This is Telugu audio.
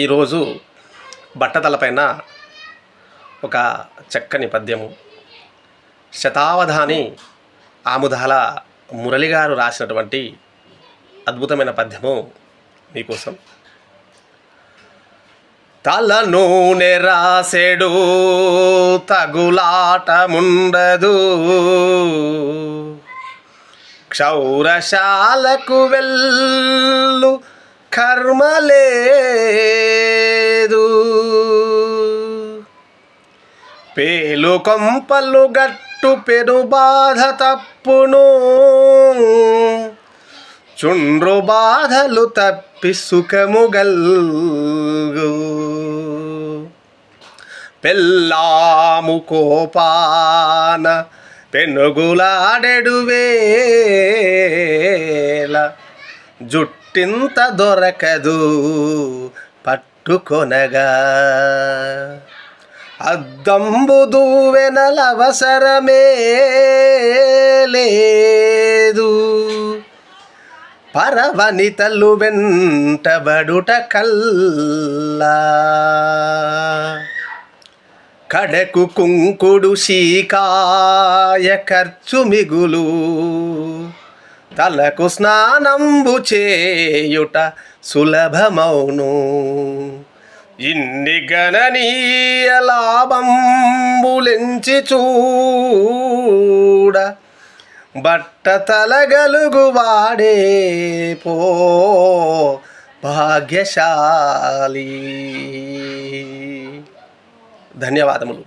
ఈరోజు బట్టతలపైన ఒక చక్కని పద్యము శతావధాని ఆముదాల మురళిగారు రాసినటువంటి అద్భుతమైన పద్యము మీకోసం. తల నూనె రాసెడు తగులాటముండదు, క్షౌరశాలకు వెళ్ళు కర్మలేదు, పేలు కొంపలు గట్టు పెను బాధ తప్పును, చుండ్రు బాధలు తప్పి సుఖము గల్గు, పెళ్ళాము కోపాన పెనుగులాడెడు వేళ, జుట్టింత దొరకదు పట్టుకొనగా, అద్దంబు దువ్వెనలవసరమే లేదు, పరవనితలు వెంటబడుట కల్లా, కడకు కుంకుడు శీకాయ ఖర్చు మిగులు, తలకు స్నానంబు చేయుట సులభమౌను, ఇన్ని గణనీయ లాభంబులెంచి చూడ, బట్ట తలగలుగు వాడే పో భాగ్యశాలి. ధన్యవాదములు.